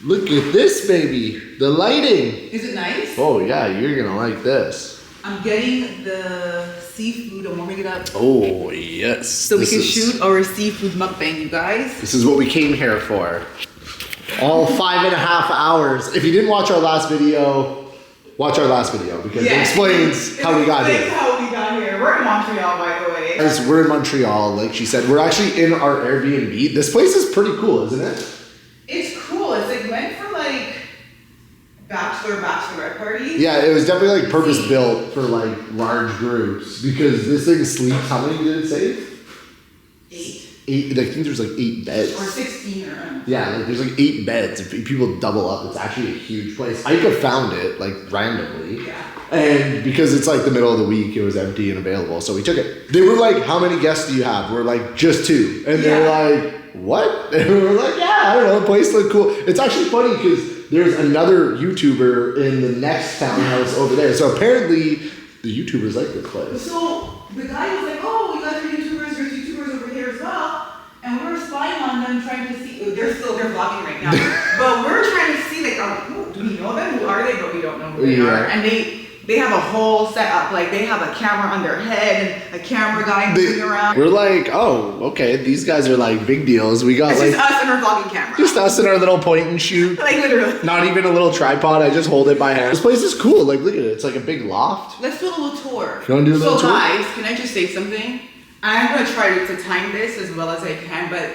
Look at this, baby. The lighting. Is it nice? Oh yeah, you're gonna like this. I'm getting the seafood. I'm warming it up. Oh yes. So we can shoot our seafood mukbang, you guys. This is what we came here for. All 5.5 hours. If you didn't watch our last video, watch our last video because it explains how we got here. How we got here. We're in Montreal, by the way. As we're in Montreal, like she said, we're actually in our Airbnb. This place is pretty cool, isn't it? It's cool. It's like meant for like bachelorette parties. Yeah, it was definitely like purpose built for like large groups because this thing sleeps. How many did it say? 8. I think there's like 8 beds. Or 16 or yeah, like there's like 8 beds. If people double up, it's actually a huge place. Ika found it like randomly. Yeah. And because it's like the middle of the week, it was empty and available, so we took it. They were like, "How many guests do you have?" We're like, "Just 2." And they're like, "What?" And we were like, "Yeah, I don't know. The place looked cool." It's actually funny because there's another YouTuber in the next townhouse over there. So apparently, the YouTubers like this place. So the guy was like, "Oh, we got there's YouTubers over here as well," and we were spying on them, trying to see. They're vlogging right now, but we're trying to see like, do we know them? Who are they? But we don't know who they are. And they have a whole setup. Like they have a camera on their head and a camera guy moving around. We're like, oh, okay, these guys are like big deals. We got it's like just us and our vlogging camera. Just us and our little point and shoot. Like literally. Not even a little tripod. I just hold it by hand. This place is cool. Like look at it. It's like a big loft. Let's do a little tour. You want to do a little tour? So guys, can I just say something? I'm gonna try to time this as well as I can, but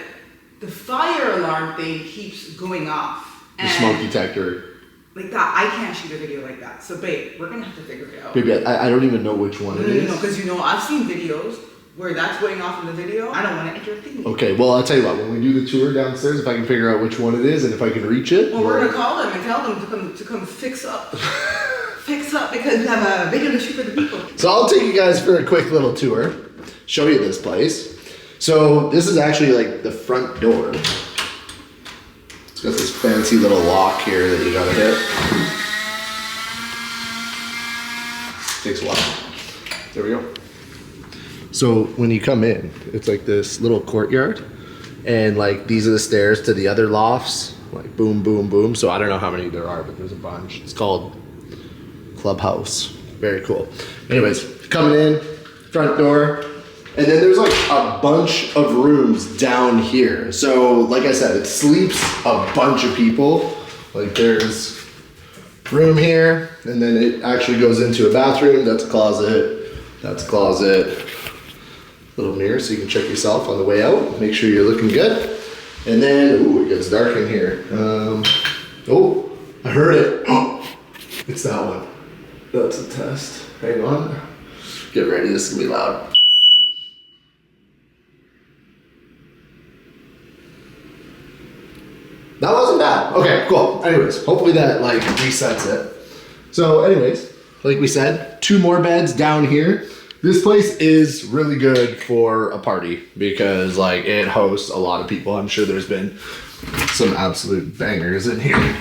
the fire alarm thing keeps going off. The smoke detector. Like that, I can't shoot a video like that. So babe, we're gonna have to figure it out. Baby, I don't even know which one it is. No, because I've seen videos where that's going off in the video. I don't want to enter a thing. Okay, well I'll tell you what. When we do the tour downstairs, if I can figure out which one it is and if I can reach it. Well, we're gonna call them and tell them to come fix up. Fix up because we have a video to shoot for the people. So I'll take you guys for a quick little tour. Show you this place. So this is actually like the front door. It's got this fancy little lock here that you gotta hit. Takes a while. There we go. So when you come in, it's like this little courtyard, and like these are the stairs to the other lofts. Like boom, boom, boom. So I don't know how many there are, but there's a bunch. It's called Clubhouse. Very cool. Anyways, coming in, front door. And then there's like a bunch of rooms down here. So like I said, it sleeps a bunch of people. Like there's room here, and then it actually goes into a bathroom. That's a closet. That's a closet. Little mirror so you can check yourself on the way out. Make sure you're looking good. And then, ooh, it gets dark in here. Oh, I heard it. Oh, it's that one. That's a test. Hang on. Get ready, this is gonna be loud. That wasn't bad. Okay, cool. Anyways, hopefully that like resets it. So anyways, like we said, 2 more beds down here. This place is really good for a party because like it hosts a lot of people. I'm sure there's been some absolute bangers in here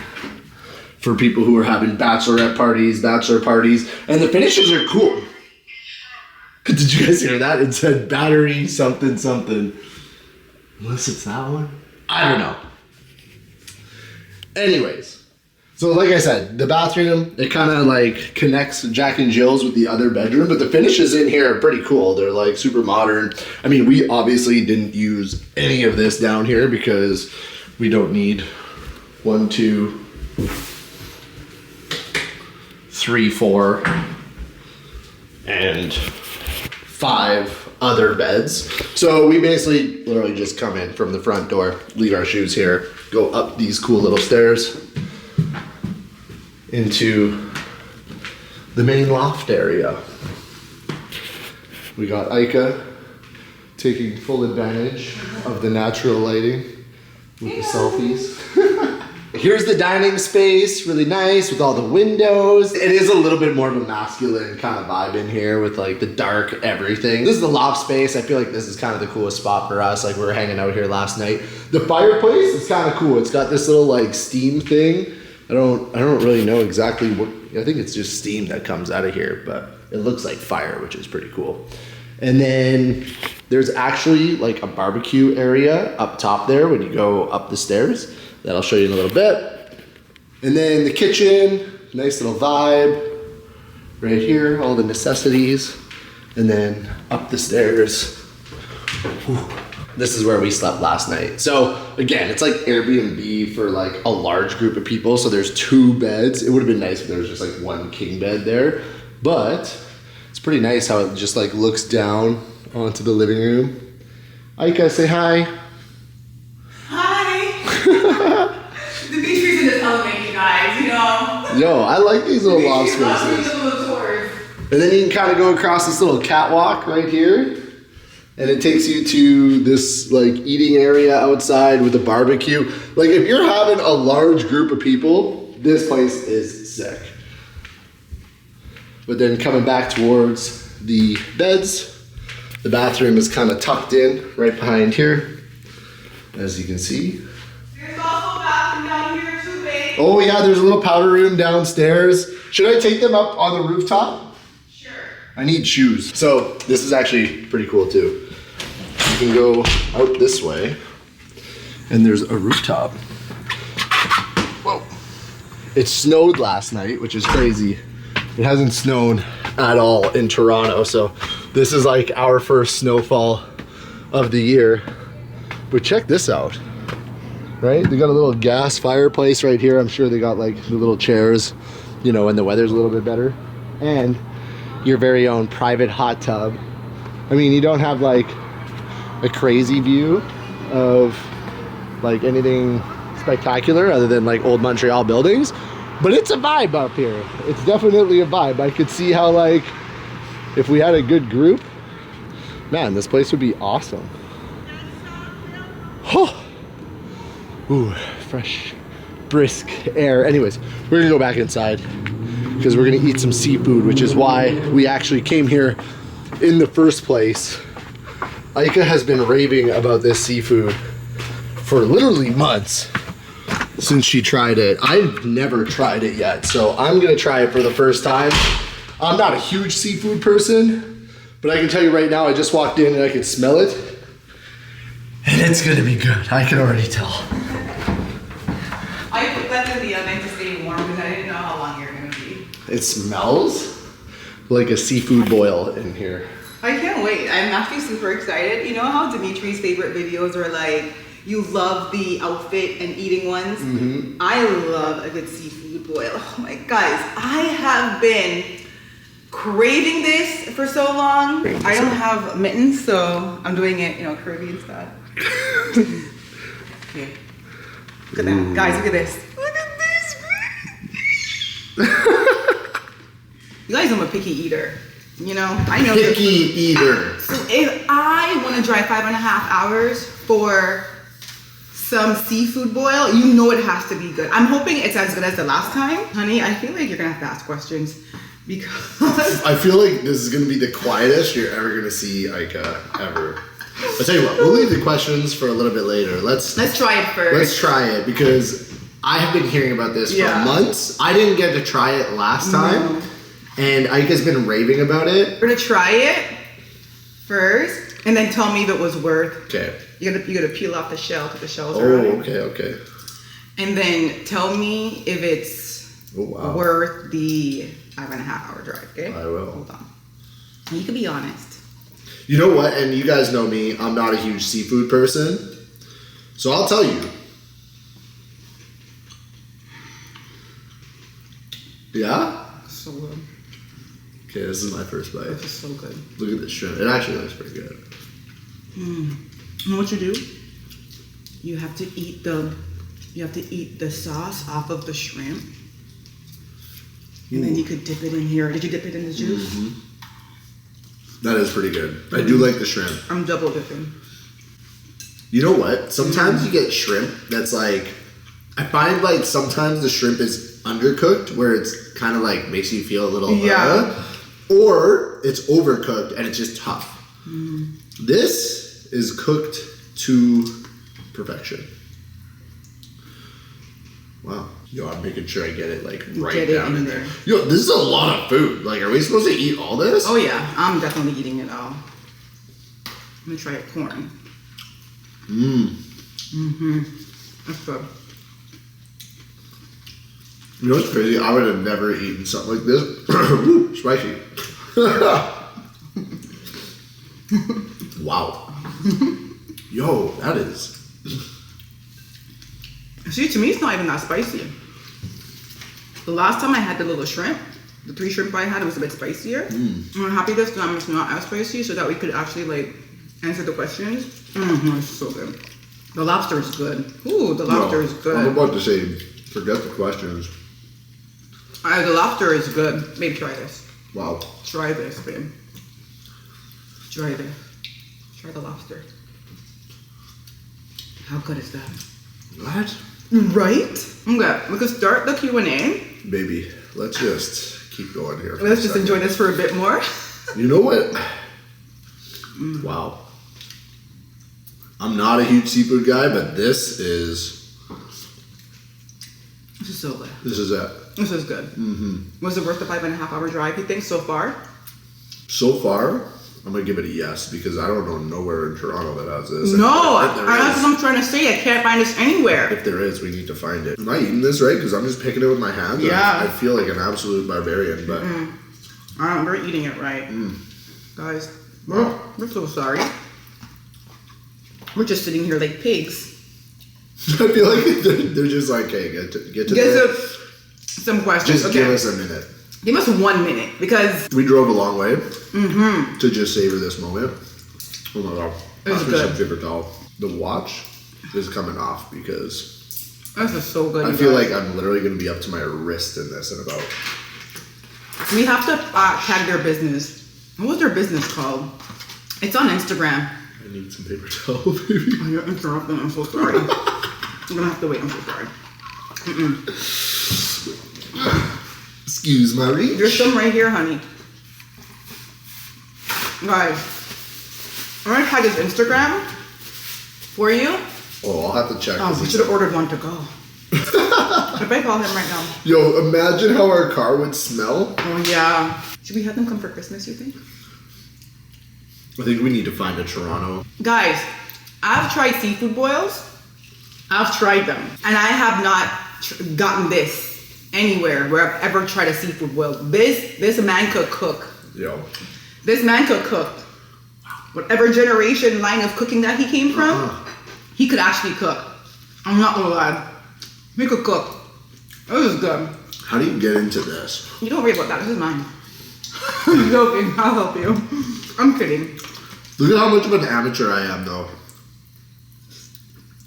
for people who are having bachelorette parties, bachelor parties, and the finishes are cool. Did you guys hear that? It said battery something something. Unless it's that one. I don't know. Anyways, so like I said, the bathroom, it kind of like connects Jack and Jill's with the other bedroom, but the finishes in here are pretty cool. They're like super modern. I mean, we obviously didn't use any of this down here because we don't need 1, 2, 3, 4, and 5 other beds. So we basically literally just come in from the front door, leave our shoes here, go up these cool little stairs into the main loft area. We got Ika taking full advantage of the natural lighting with the selfies. Here's the dining space, really nice with all the windows. It is a little bit more of a masculine kind of vibe in here with like the dark everything. This is the loft space. I feel like this is kind of the coolest spot for us. Like we were hanging out here last night. The fireplace is kind of cool. It's got this little like steam thing. I don't really know exactly what, I think it's just steam that comes out of here, but it looks like fire, which is pretty cool. And then there's actually like a barbecue area up top there when you go up the stairs. That I'll show you in a little bit. And then the kitchen, nice little vibe. Right here, all the necessities. And then up the stairs. Whew. This is where we slept last night. So again, it's like Airbnb for like a large group of people. So there's 2 beds. It would have been nice if there was just like 1 king bed there. But it's pretty nice how it just like looks down onto the living room. Aika, say hi. Hi. The beach reason is element, you guys, you know? Yo, I like these little loft spaces. And then you can kind of go across this little catwalk right here. And it takes you to this like eating area outside with a barbecue. Like if you're having a large group of people, this place is sick. But then coming back towards the beds, the bathroom is kind of tucked in right behind here, as you can see. There's also a bathroom down here too, babe. Oh yeah, there's a little powder room downstairs. Should I take them up on the rooftop? I need shoes. So this is actually pretty cool too. You can go out this way and there's a rooftop. Whoa. It snowed last night, which is crazy. It hasn't snowed at all in Toronto. So this is like our first snowfall of the year. But check this out, right? They got a little gas fireplace right here. I'm sure they got like the little chairs, you know, when the weather's a little bit better. And your very own private hot tub. I mean, you don't have like a crazy view of like anything spectacular other than like old Montreal buildings, but it's a vibe up here. It's definitely a vibe. I could see how like if we had a good group, man, this place would be awesome. Oh. Ooh, fresh, brisk air. Anyways, we're gonna go back inside because we're gonna eat some seafood, which is why we actually came here in the first place. Aika has been raving about this seafood for literally months since she tried it. I've never tried it yet, so I'm gonna try it for the first time. I'm not a huge seafood person, but I can tell you right now, I just walked in and I could smell it, and it's gonna be good. I can already tell. I put that in the oven to stay warm because I didn't know how long you're gonna be. It smells like a seafood boil in here. I can't wait. I'm actually super excited. You know how Dimitri's favorite videos are like, you love the outfit and eating ones? Mm-hmm. I love a good seafood boil. Oh my guys, I have been craving this for so long. I don't have mittens, so I'm doing it, you know, Caribbean style. Okay. Look at that. Guys, look at this. Look at this. You guys know I'm a picky eater. You know, I know. Picky eater. So if I want to drive 5.5 hours for some seafood boil, you know it has to be good. I'm hoping it's as good as the last time. Honey, I feel like you're going to have to ask questions because... I feel like this is going to be the quietest you're ever going to see Aika ever. I'll tell you what, we'll leave the questions for a little bit later. Let's try it first. Let's try it because I have been hearing about this for months. I didn't get to try it last time. No. And Aika's been raving about it. We're gonna try it first, and then tell me if it was worth. Okay. You gotta peel off the shell because the shells are on it. Okay. And then tell me if it's worth the 5.5 hour drive. Okay. I will. Hold on. And you can be honest. You know what? And you guys know me. I'm not a huge seafood person, so I'll tell you. Yeah. So good. Okay, this is my first bite. This is so good. Look at this shrimp. It actually looks pretty good. You know what you do? You have to eat the sauce off of the shrimp. And then you could dip it in here. Did you dip it in the juice? Mm-hmm. That is pretty good. I do like the shrimp. I'm double dipping. You know what? Sometimes you get shrimp that's like, I find like sometimes the shrimp is undercooked where it's kind of like makes you feel a little or it's overcooked and it's just tough. This is cooked to perfection. Wow. Yo, I'm making sure I get it like right down in there. Yo, this is a lot of food. Like, are we supposed to eat all this? Oh yeah, I'm definitely eating it all. I'm gonna try a corn. That's good. You know what's crazy? I would have never eaten something like this. Ooh, spicy. Wow. Yo, that is. See, to me, it's not even that spicy. The last time I had the little shrimp, the 3 shrimp I had, it was a bit spicier. I'm happy this time it's not as spicy so that we could actually like answer the questions. It's so good. The lobster is good. Ooh, the lobster is good. I'm about to say, forget the questions. The lobster is good. Babe, try this. Wow. Try this, babe. Try this. Try the lobster. How good is that? What? Right? Okay, we can start the Q&A. Baby, let's just keep going here. Let's just enjoy this for a bit more. You know what? Wow. I'm not a huge seafood guy, but this is so good. This is it. This is good. Was it worth the 5.5 hour drive, you think, so far? So far, I'm going to give it a yes, because I don't know nowhere in Toronto that has this. No, that's what I'm trying to say. I can't find this anywhere. If there is, we need to find it. Am I eating this right? Because I'm just picking it with my hands. Yeah. I feel like an absolute barbarian, but... We're eating it right. Guys, we're so sorry. We're just sitting here like pigs. I feel like they're just like, hey, get to some questions. Just give us a minute. Give us 1 minute, because... We drove a long way to just savor this moment. Oh my god. It's good. Some paper towel. The watch is coming off because... This is so good. I feel like I'm literally going to be up to my wrist in this in about... We have to tag their business. What was their business called? It's on Instagram. I need some paper towel, baby. Oh, you're interrupting. I'm so sorry. I'm going to have to wait. I'm so sorry. Excuse my reach. There's some right here, honey. Guys, I'm going to tag his Instagram for you. Oh, I'll have to check. Oh, we should have ordered one to go. If I call him right now. Yo, imagine how our car would smell. Oh, yeah. Should we have them come for Christmas, you think? I think we need to find a Toronto. Guys, I've tried seafood boils. I've tried them. And I have not gotten this anywhere where I've ever tried a seafood boil. This man could cook. Yo. This man could cook. Whatever generation line of cooking that he came from, he could actually cook. I'm not gonna lie. He could cook. This is good. How do you get into this? You don't worry about that. This is mine. I'm joking. I'll help you. I'm kidding. Look at how much of an amateur I am, though.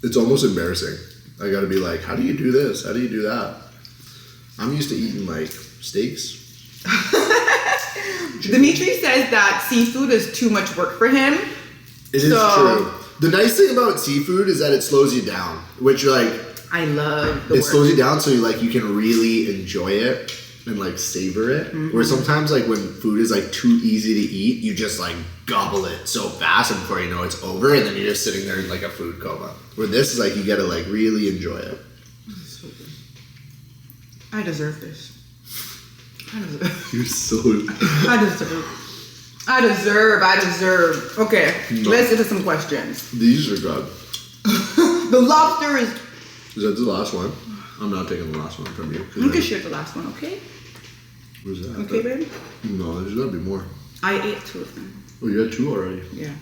It's almost embarrassing. I gotta be like, how do you do this? How do you do that? I'm used to eating, like, steaks. Dimitri says that seafood is too much work for him. It is true. The nice thing about seafood is that it slows you down, which, like... I love the It work. slows you down so you can really enjoy it and, like, savor it. Where sometimes, like, when food is, like, too easy to eat, you just, like, gobble it so fast and before you know it's over, and then you're just sitting there in, like, a food coma. Where this is, like, you gotta, like, really enjoy it. So good. I deserve this. You're so... I deserve. Okay, let's get to some questions. These are good. The lobster is... Is that the last one? I'm not taking the last one from you. You can share the last one, okay? Where's that? Okay, baby? No, there's gotta be more. I ate 2 of them. Oh, you had 2 already? Yeah.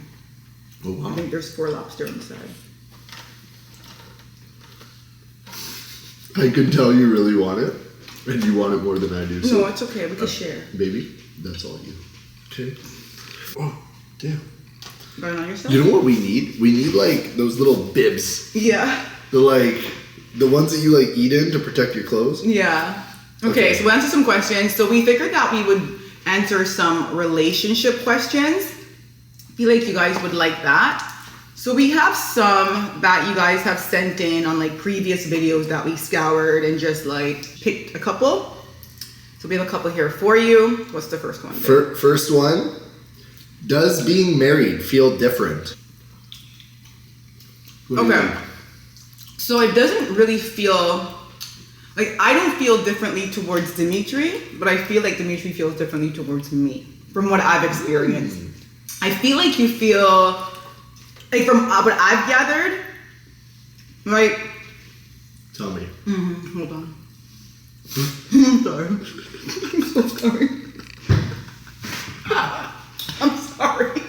Oh, wow. I think there's 4 lobster inside. I can tell you really want it, and you want it more than I do. So. No, it's okay. We can share. Baby, that's all you. Okay. Oh, damn. Going on yourself? You know what we need? We need, like, those little bibs. Yeah. The ones that you, like, eat in to protect your clothes. Yeah. Okay, so we'll answer some questions. So we figured that we would answer some relationship questions. I feel like you guys would like that. So we have some that you guys have sent in on, like, previous videos that we scoured and just, like, picked a couple. So we have a couple here for you. What's the first one? First one. Does being married feel different? Okay. So it doesn't really feel, like, I don't feel differently towards Dimitri, but I feel like Dimitri feels differently towards me, from what I've experienced. I feel like you feel, like, from what I've gathered, right? Tell me. Hold on. I'm sorry. I'm so sorry. I'm sorry.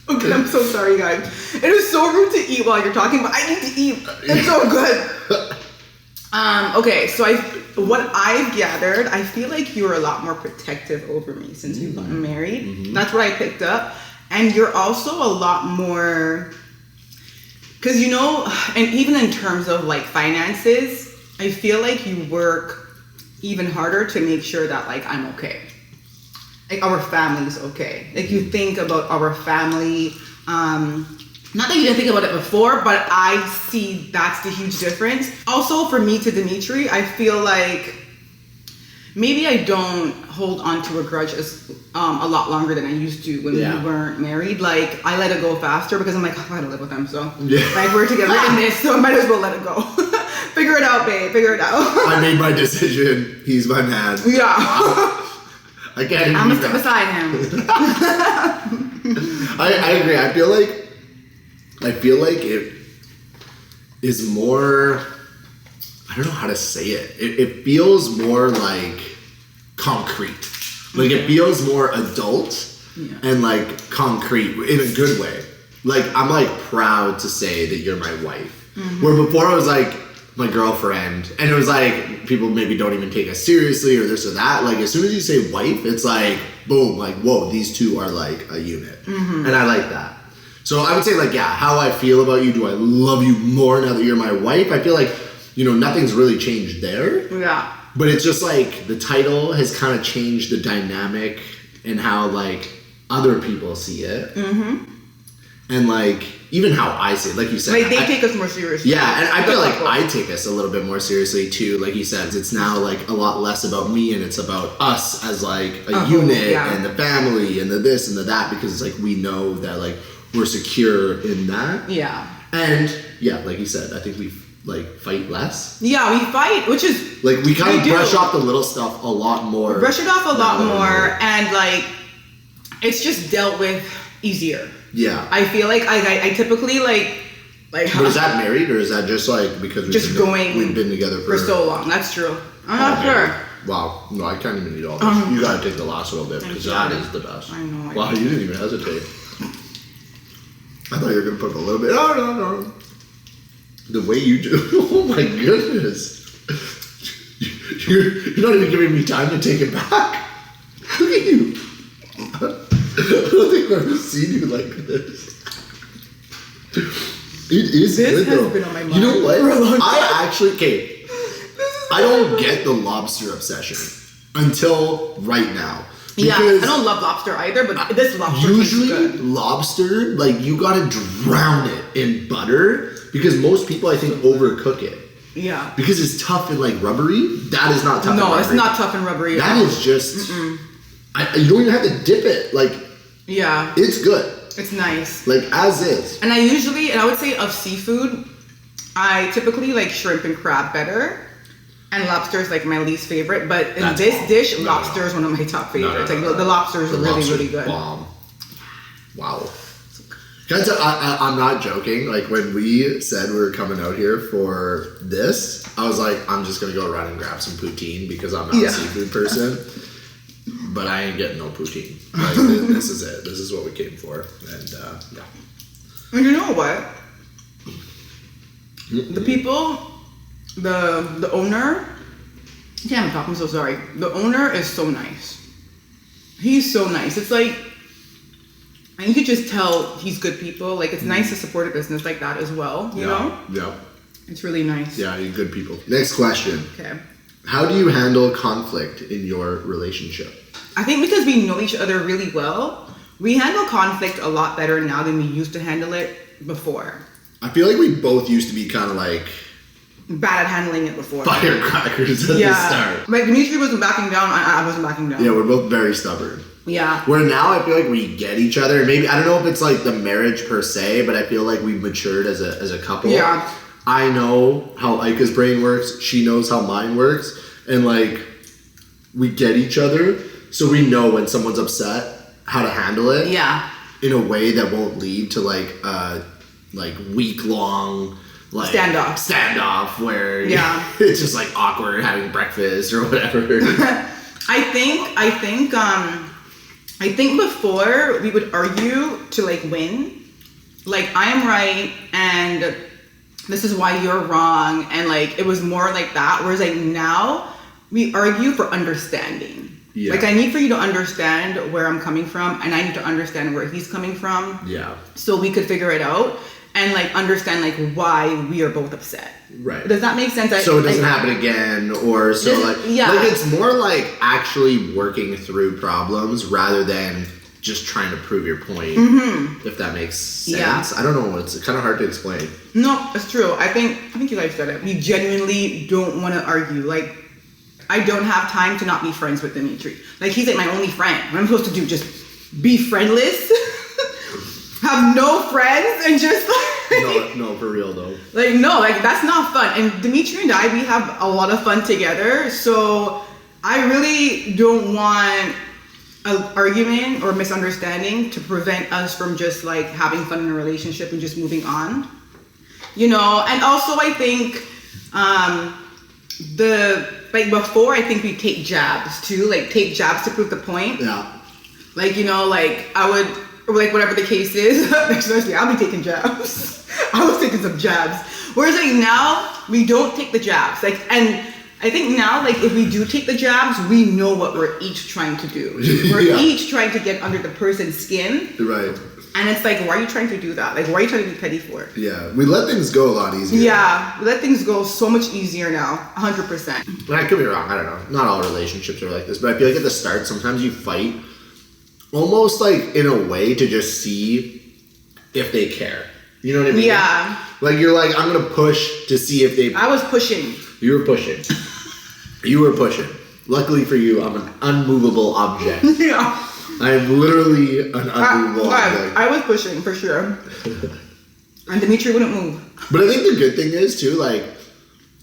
Okay, I'm so sorry, guys. It is so rude to eat while you're talking, but I need to eat. It's so good. Okay, so what I've gathered, I feel like you're a lot more protective over me since you've gotten married. Mm-hmm. That's what I picked up. And you're also a lot more, because you know, and even in terms of like finances, I feel like you work even harder to make sure that like I'm okay. Like our family's okay. Like you think about our family, not that you didn't think about it before, but I see that's the huge difference. Also, for me to Dimitri, I feel like maybe I don't hold on to a grudge as a lot longer than I used to when we weren't married. Like, I let it go faster because I'm like, oh, I gotta live with them, so like we're together in this, so I might as well let it go. Figure it out, babe. Figure it out. I made my decision. He's my man. Yeah. I can't even. I'm gonna sit beside him. I agree. I feel like it is more, I don't know how to say it. It feels more like concrete. Like it feels more adult and like concrete in a good way. Like I'm like proud to say that you're my wife. Mm-hmm. Where before I was like my girlfriend, and it was like people maybe don't even take us seriously or this or that. Like as soon as you say wife, it's like boom, like whoa, these two are like a unit. Mm-hmm. And I like that. So I would say like, yeah, how I feel about you, do I love you more now that you're my wife? I feel like, you know, nothing's really changed there. Yeah. But it's just like the title has kind of changed the dynamic and how like other people see it. Mm-hmm. And like even how I see it, like you said. Like they take us more seriously. Yeah, and I feel like I take us a little bit more seriously too. Like you said, it's now like a lot less about me and it's about us as like a unit and the family and the this and the that, because it's like we know that like we're secure in that. Yeah. And yeah, like you said, I think we like fight less. Yeah, we fight, which is like we kind of brush off the little stuff a lot more. Brush it off a lot more, and like it's just dealt with easier. Yeah. I feel like I typically like. But is that married or is that just like because we've been together for so long? That's true. I'm not sure. Wow. No, I can't even eat all this. You gotta take the last little bit because that is the best. I know. Wow, you didn't even hesitate. I thought you were gonna put a little bit. No. The way you do. Oh my goodness. You're not even giving me time to take it back. Look at you. I don't think I've ever seen you like this. It is good though. Been on my mind. You know what? I don't get the lobster obsession until right now. Yeah, I don't love lobster either, but this lobster usually tastes good. Lobster, like you gotta drown it in butter because most people I think overcook it. Yeah. Because it's tough and like rubbery. That is not tough and rubbery. No, it's not tough and rubbery. That is just you don't even have to dip it. Like it's good. It's nice. Like as is. And I would say of seafood, I typically like shrimp and crab better. And lobster is like my least favorite, but in this dish, lobster is one of my top favorites. Like the lobster is really good. Bomb. Wow. Guys, I'm not joking. Like when we said we were coming out here for this, I was like, I'm just gonna go run and grab some poutine because I'm not a seafood person. But I ain't getting no poutine. Like, this is it. This is what we came for. And yeah. And you know what? The people. The owner, damn it, I'm so sorry. The owner is so nice. He's so nice. It's like, and you could just tell he's good people. Like, it's nice to support a business like that as well, you know? Yeah. It's really nice. Yeah, you're good people. Next question. Okay. How do you handle conflict in your relationship? I think because we know each other really well, we handle conflict a lot better now than we used to handle it before. I feel like we both used to be kind of like bad at handling it before. Firecrackers at the start. Like Dimitri wasn't backing down, I wasn't backing down. Yeah, we're both very stubborn. Yeah. Where now I feel like we get each other. Maybe I don't know if it's like the marriage per se, but I feel like we've matured as a couple. Yeah. I know how Aika's brain works. She knows how mine works, and like we get each other, so we know when someone's upset how to handle it. Yeah. In a way that won't lead to like week long like standoff where it's just like awkward having breakfast or whatever. I think before we would argue to like win, like I am right and this is why you're wrong, and like it was more like that. Whereas like now we argue for understanding. Yeah. Like I need for you to understand where I'm coming from, and I need to understand where he's coming from. Yeah. So we could figure it out and like understand like why we are both upset. Right. Does that make sense? So it doesn't happen again, or so like it's more like actually working through problems rather than just trying to prove your point. Mm-hmm. If that makes sense. Yeah. I don't know. It's kind of hard to explain. No, it's true. I think you guys said it. We genuinely don't want to argue. Like I don't have time to not be friends with Dimitri. Like he's like my only friend. What I'm supposed to do? Just be friendless? Have no friends and just like no, for real though. Like no, like that's not fun. And Dimitri and I, we have a lot of fun together. So I really don't want an argument or misunderstanding to prevent us from just like having fun in a relationship and just moving on. You know, and also I think before I think we take jabs too, like take jabs to prove the point. Yeah. Like, you know, like I would, or like whatever the case is, especially I'll be taking jabs. I was taking some jabs. Whereas like now we don't take the jabs. Like, and I think now like if we do take the jabs, we know what we're each trying to do. We're each trying to get under the person's skin. Right. And it's like, why are you trying to do that? Like, what are you trying to be petty for? Yeah, we let things go a lot easier. Yeah, we let things go so much easier now, 100%. But I could be wrong, I don't know. Not all relationships are like this, but I feel like at the start, sometimes you fight almost like in a way to just see if they care. You know what I mean? Yeah. Like you're like, I'm going to push to see if they... I was pushing. You were pushing. You were pushing. Luckily for you, I'm an unmovable object. Yeah. I am literally an unmovable object. I was pushing, for sure. And Dimitri wouldn't move. But I think the good thing is, too, like,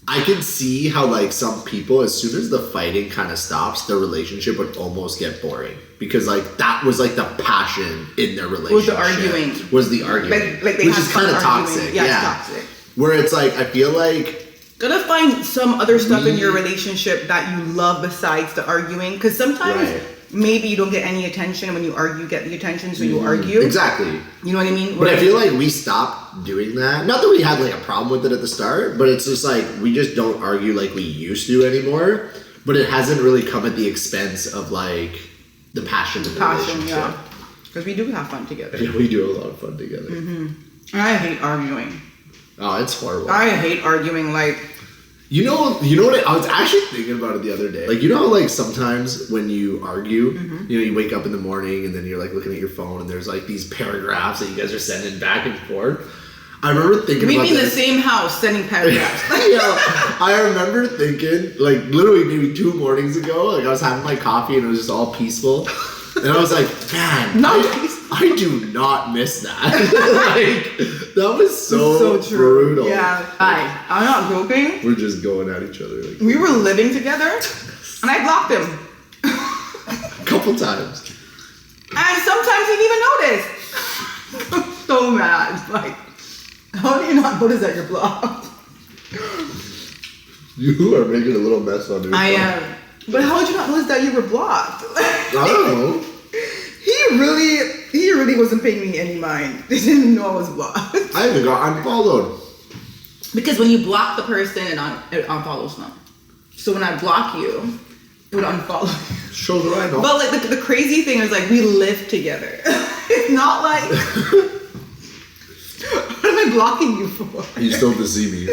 I can see how, like, some people, as soon as the fighting kind of stops, their relationship would almost get boring. Because, like, that was, like, the passion in their relationship. Was the arguing. Was the arguing. Like they which is kind of toxic. Yeah, it's toxic. Where it's, like, I feel like... Gotta find some other stuff in your relationship that you love besides the arguing. Because sometimes... Right. Maybe you don't get any attention. When you argue, get the attention, so you argue. Exactly. You know what I mean? But I feel like we stopped doing that. Not that we had like a problem with it at the start, but it's just like we just don't argue like we used to anymore. But it hasn't really come at the expense of like the passion of the relationship. Yeah. Because we do have fun together. Yeah, we do a lot of fun together. Mm-hmm. I hate arguing. Oh, it's horrible. I hate arguing. Like... You know what? I was actually thinking about it the other day. Like, you know how, like, sometimes when you argue, you know, you wake up in the morning and then you're, like, looking at your phone and there's, like, these paragraphs that you guys are sending back and forth. I remember thinking about in the same house sending paragraphs. Yeah, I remember thinking, like, literally maybe 2 mornings ago, like, I was having my coffee and it was just all peaceful. And I was like, man, I do not miss that. Like, that was so brutal. Yeah. I'm not joking. We're just going at each other. Like, we were living together, and I blocked him. A couple times. And sometimes he didn't even notice. I'm so mad. Like, how do you not notice that you're blocked? You are making a little mess on your phone. I am. But how would you not notice that you were blocked? I don't know. He really wasn't paying me any mind. He didn't know I was blocked. I even got unfollowed. Because when you block the person, it unfollows them. So when I block you, it would unfollow you. Shows what I know. But like the crazy thing is like we live together. It's not like... What am I blocking you for? You still have to see me.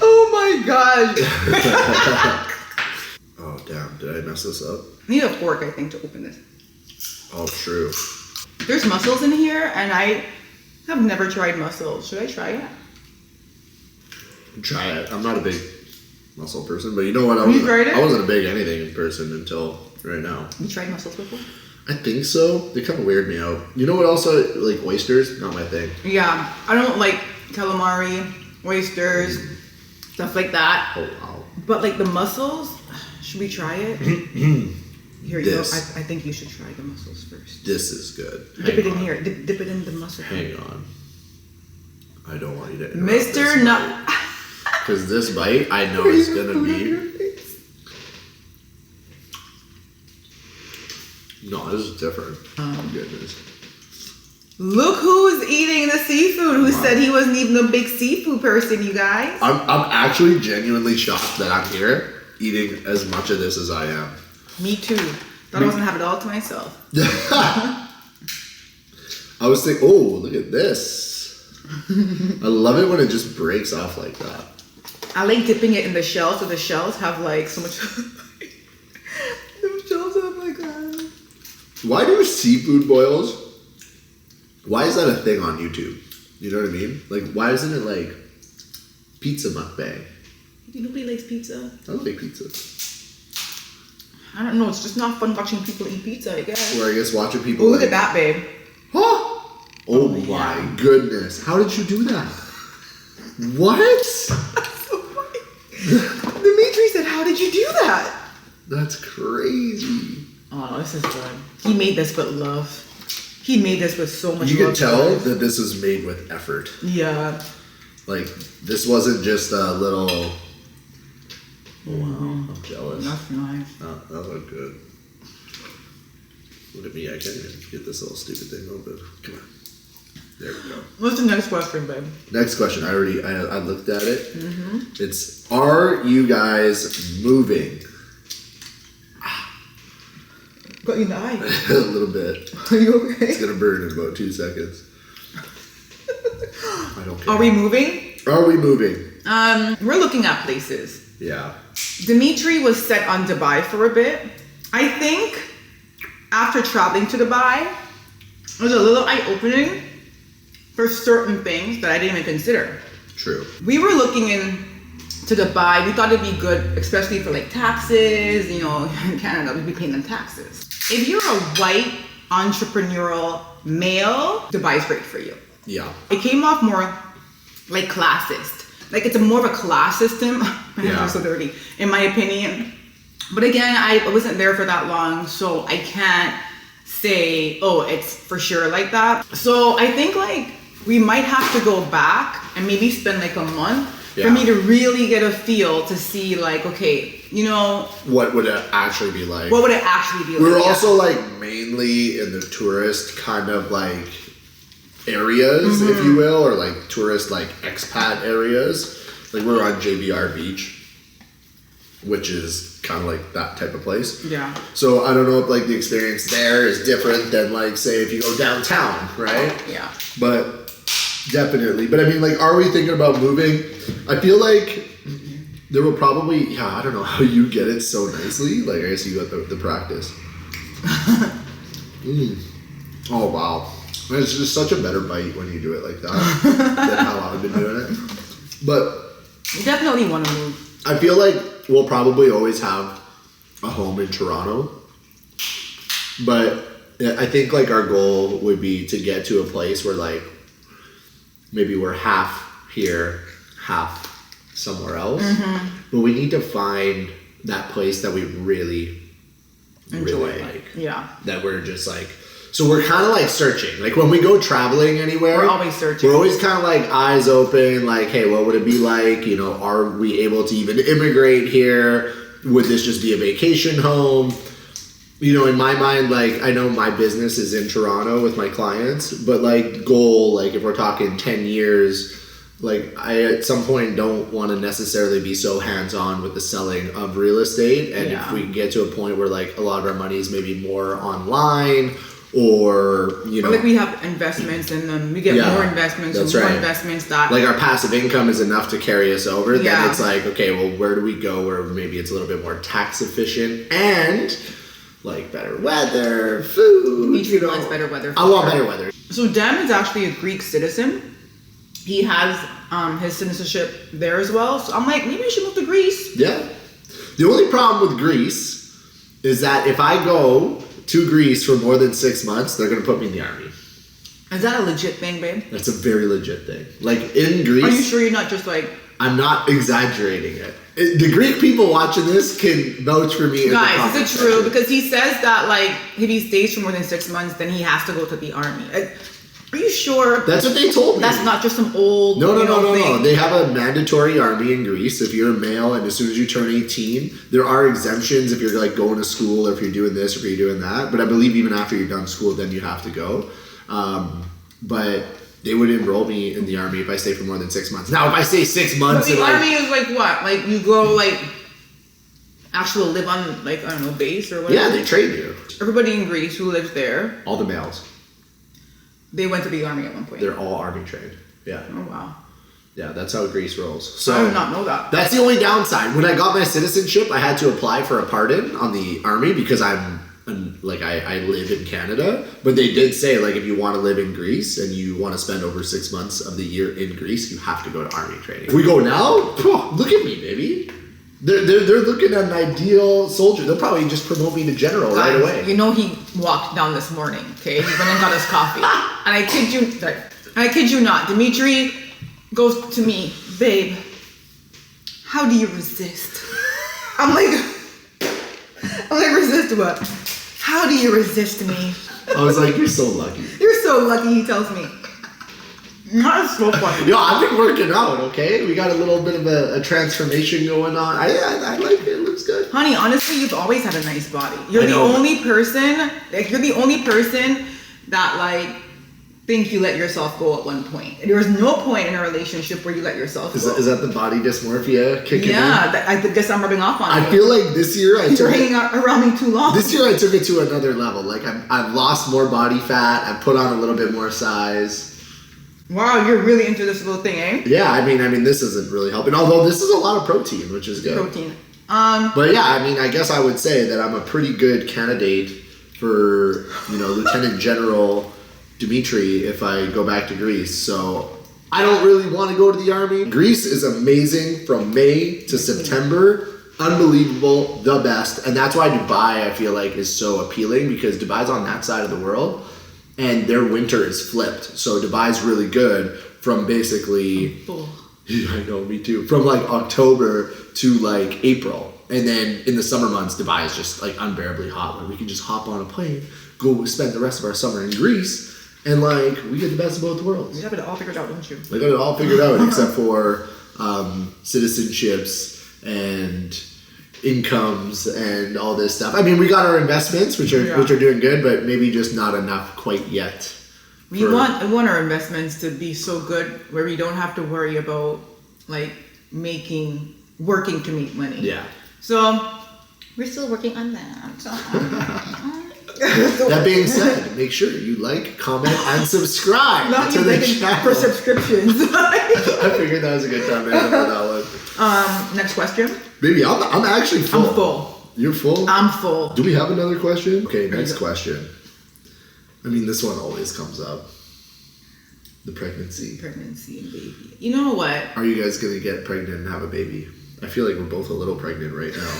Oh my gosh. Oh, damn. Did I mess this up? I need a fork, I think, to open this. Oh, true. There's mussels in here, and I have never tried mussels. Should I try it? Try it. I'm not a big mussel person, but you know what? I wasn't a big anything in person until right now. You tried mussels before? I think so. They kind of weird me out. You know what else? Like oysters? Not my thing. Yeah. I don't like calamari, oysters, stuff like that. Oh, wow. But like the mussels, should we try it? Here you go. I think you should try the mussels first. This is good. Dip it in here. Dip it in the mussel. Hang on. I don't want you to interrupt Mr. Nut. Because this bite, I know is gonna be. No, this is different. Oh goodness. Look who's eating the seafood. Who said he wasn't even a big seafood person, you guys? I'm actually genuinely shocked that I'm here eating as much of this as I am. Me too. Thought I was gonna have it all to myself. I was thinking, oh, look at this. I love it when it just breaks off like that. I like dipping it in the shell, so the shells have like so much. The shells have like that. Why do seafood boils? Why is that a thing on YouTube? You know what I mean? Like, why isn't it like pizza mukbang? Nobody likes pizza. I like pizza. I don't know. It's just not fun watching people eat pizza, I guess. Or I guess watching people. Oh, look at that, babe. Huh? Oh my goodness. How did you do that? What? That's so funny. Dimitri said, how did you do that? That's crazy. Oh, this is good. He made this with love. He made this with so much love. You can tell that this is made with effort. Yeah. Like, this wasn't just a little... Oh, wow. I'm jealous. That's nice. Oh, that looked good. Look at me. I can't even get this little stupid thing open. Come on. There we go. What's the next question, babe? Next question. I looked at it. Mm-hmm. It's, are you guys moving? Got you in the eye. A little bit. Are you okay? It's going to burn in about 2 seconds. I don't care. Are we moving? Are we moving? We're looking at places. Yeah. Dimitri was set on Dubai for a bit. I think after traveling to Dubai, it was a little eye-opening for certain things that I didn't even consider. True. We were looking into Dubai. We thought it'd be good, especially for like taxes. You know, in Canada, we'd be paying them taxes. If you're a white entrepreneurial male, Dubai's great for you. Yeah. It came off more like classist. Like it's more of a class system. Yeah. So dirty, in my opinion. But again, I wasn't there for that long, so I can't say, oh, it's for sure like that. So I think like we might have to go back and maybe spend like a month for me to really get a feel to see like, okay, you know, what would it actually be like? What would it actually be like? We were also like mainly in the tourist kind of like areas, if you will, or like tourist like expat areas. Like we're on JBR Beach, which is kind of like that type of place. Yeah. So I don't know if like the experience there is different than like say if you go downtown, right? Yeah. But definitely. But I mean, like, are we thinking about moving? I feel like there will probably, I don't know how you get it so nicely. Like, I guess you got the practice. Oh, wow. It's just such a better bite when you do it like that than how I've been doing it. But you definitely want to move. I feel like we'll probably always have a home in Toronto. But I think, like, our goal would be to get to a place where, like, maybe we're half here, half somewhere else. But we need to find that place that we really Enjoy. like. Yeah. That we're just like, so we're kind of like searching. Like when we go traveling anywhere, we're always searching. We're always kind of like eyes open, like, hey, what would it be like? You know, are we able to even immigrate here? Would this just be a vacation home? You know, in my mind, like, I know my business is in Toronto with my clients, but like goal, like if we're talking 10 years, like I at some point don't want to necessarily be so hands-on with the selling of real estate. And if we can get to a point where like a lot of our money is maybe more online or, you know. Or like we have investments in them. We get more investments and more investments that. Like our passive income is enough to carry us over. Then it's like, okay, well, where do we go where maybe it's a little bit more tax efficient and like better weather, food. Dimitri wants better weather. I want better weather. So Dem is actually a Greek citizen. He has his citizenship there as well. So I'm like, maybe we should move to Greece. Yeah. The only problem with Greece is that if I go to Greece for more than 6 months, they're going to put me in the army. Is that a legit thing, babe? That's a very legit thing. Like in Greece. Are you sure you're not just like... I'm not exaggerating it. The Greek people watching this can vouch for me. Guys, is it true? Because he says that like if he stays for more than 6 months, then he has to go to the army. Are you sure? That's what they told me. That's not just some old. No. They have a mandatory army in Greece if you're a male, and as soon as you turn 18, there are exemptions if you're like going to school or if you're doing this or if you're doing that. But I believe even after you're done school, then you have to go. But they would enroll me in the army if I stay for more than 6 months. Now, if I stay 6 months, but the army is like what? Like you go like actually live on like I don't know base or whatever. Yeah, they train you. Everybody in Greece who lives there. All the males. They went to the army at one point. They're all army trained. Yeah. Oh wow. Yeah, that's how Greece rolls. So I did not know that. That's the only downside. When I got my citizenship, I had to apply for a pardon on the army because I live in Canada. But they did say like if you want to live in Greece and you want to spend over 6 months of the year in Greece, you have to go to army training. If we go now, look at me, baby. They're looking at an ideal soldier. They'll probably just promote me to general right away. You know he walked down this morning, okay? He went and got his coffee. And I kid you not, Dimitri goes to me, babe, how do you resist? I'm like, resist what? How do you resist me? I was like, you're so lucky. You're so lucky, he tells me. That's so funny. Yo, I've been working out, okay? We got a little bit of a transformation going on. I like it. It looks good. Honey, honestly, you've always had a nice body. You're the only person that like think you let yourself go at one point. There's no point in a relationship where you let yourself go. Is that the body dysmorphia kicking in? Yeah, I guess I'm rubbing off on you. I feel like this year you're hanging out around me too long. This year I took it to another level. Like I've lost more body fat. I've put on a little bit more size. Wow, you're really into this little thing, eh? Yeah, I mean, this isn't really helping. Although this is a lot of protein, which is good. Protein. But yeah, I mean, I guess I would say that I'm a pretty good candidate for, Lieutenant General Dimitri if I go back to Greece. So I don't really want to go to the army. Greece is amazing from May to September. Unbelievable, the best. And that's why Dubai, I feel like, is so appealing because Dubai's on that side of the world. And their winter is flipped. So Dubai's really good from basically, I know, me too, from like October to like April. And then in the summer months, Dubai is just like unbearably hot where we can just hop on a plane, go spend the rest of our summer in Greece, and like we get the best of both worlds. You have it all figured out, don't you? I got it all figured out except for citizenships and incomes and all this stuff. I mean, we got our investments, which are doing good, but maybe just not enough quite yet. I want our investments to be so good where we don't have to worry about like working to make money. Yeah. So we're still working on that. That being said, make sure you like, comment, and subscribe to the channel for subscriptions. I figured that was a good time to end for that one. Next question. Baby, I'm actually full. I'm full. You're full? I'm full. Do we have another question? Okay, next question. I mean, this one always comes up. The pregnancy. Pregnancy and baby. You know what? Are you guys going to get pregnant and have a baby? I feel like we're both a little pregnant right now.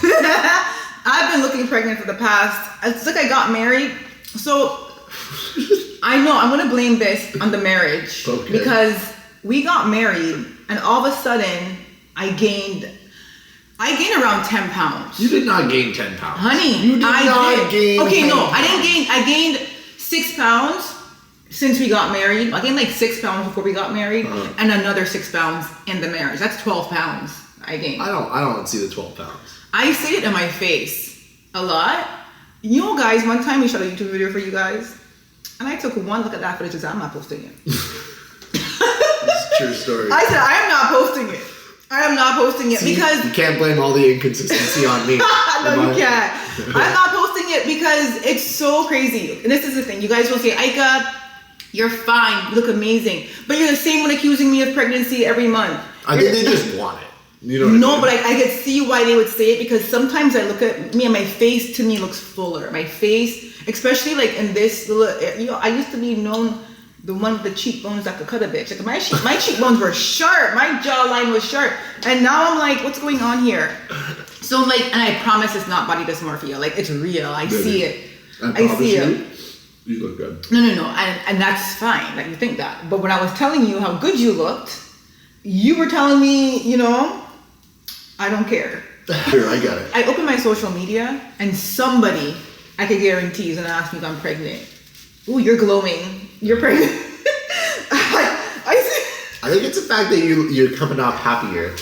I've been looking pregnant for the past... It's like I got married. So, I know I'm going to blame this on the marriage. Okay. Because we got married and all of a sudden I gained around 10 pounds. You did not gain 10 pounds. Honey, you did not gain Okay, 10 no, pounds. I didn't gain. I gained 6 pounds since we got married. I gained like 6 pounds before we got married, and another 6 pounds in the marriage. That's 12 pounds I gained. I don't see the 12 pounds. I say it in my face a lot. You know, guys, one time we shot a YouTube video for you guys, and I took one look at that footage and said, I'm not posting it. It's a true story. I said, I am not posting it. I am not posting it because... You can't blame all the inconsistency on me. No, you can't. I'm not posting it because it's so crazy. And this is the thing. You guys will say, Aika, you're fine. You look amazing. But you're the same one accusing me of pregnancy every month. I think they just want it. You know what I mean? But I could see why they would say it because sometimes I look at me and my face to me looks fuller. My face, especially like in this little... I used to be known... the one with the cheekbones that could cut a bitch. Like my cheekbones were sharp. My jawline was sharp. And now I'm like, what's going on here? So like, and I promise it's not body dysmorphia. Like it's real. I see it. I see it. You look good. No. And that's fine. Like you think that. But when I was telling you how good you looked, you were telling me, I don't care. Sure, I got it. I opened my social media and somebody I could guarantee is gonna ask me if I'm pregnant. Ooh, you're glowing. You're pregnant. I think it's the fact that you're coming off happier.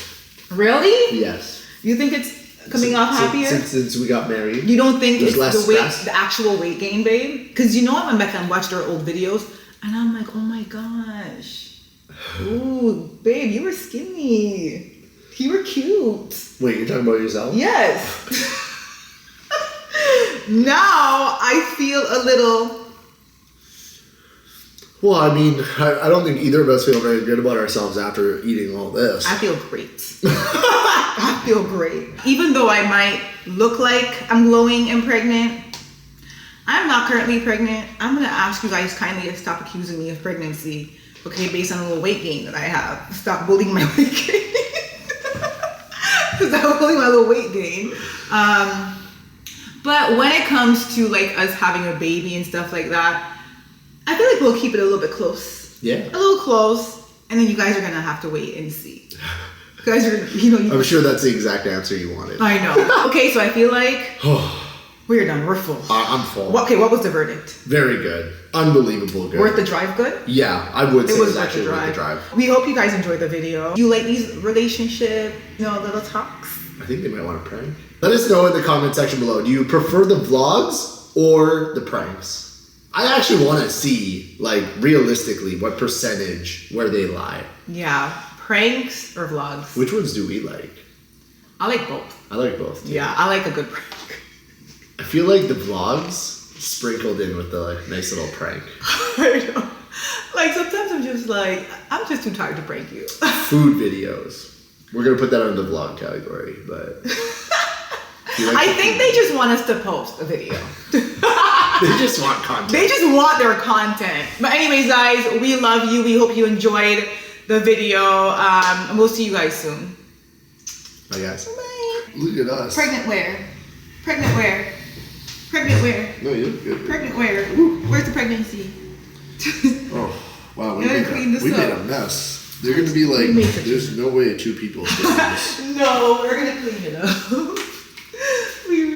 Really? Yes. You think it's coming off happier? Since we got married. You don't think it's less the weight, stress? the actual weight gain, babe? Because you know I went back and watched our old videos, and I'm like, oh my gosh. Ooh, babe, you were skinny. You were cute. Wait, you're talking about yourself? Yes. Now I feel a little... Well, I mean, I don't think either of us feel very good about ourselves after eating all this. I feel great. I feel great. Even though I might look like I'm glowing and pregnant, I'm not currently pregnant. I'm going to ask you guys kindly to stop accusing me of pregnancy, okay, based on a little weight gain that I have. Stop bullying my weight gain. Stop bullying my little weight gain. But when it comes to like us having a baby and stuff like that, I feel like we'll keep it a little bit close. Yeah. A little close. And then you guys are going to have to wait and see. You guys are going to, I'm sure that's the exact answer you wanted. I know. Okay, so I feel like we're done. We're full. I'm full. Okay, what was the verdict? Very good. Unbelievable good. Worth the drive good? Yeah, I would say It was actually worth the drive. We hope you guys enjoyed the video. Do you like these relationship, little talks? I think they might want to prank. Let us know in the comment section below. Do you prefer the vlogs or the pranks? I actually want to see, like, realistically, what percentage where they lie. Yeah, pranks or vlogs. Which ones do we like? I like both. I like both. Too. Yeah, I like a good prank. I feel like the vlogs sprinkled in with the like nice little prank. I know. Like sometimes I'm just too tired to prank you. Food videos. We're gonna put that under the vlog category, but I think they just want us to post a video. They just want content. They just want their content. But anyways, guys, we love you. We hope you enjoyed the video. And we'll see you guys soon. Bye, guys. Bye. Look at us. Pregnant where? Pregnant where? Pregnant where? No, you look good. Pregnant where? Where's the pregnancy? Oh, wow. We made a mess. They're going to be like, there's no way two people can do this. No, we're going to clean it up.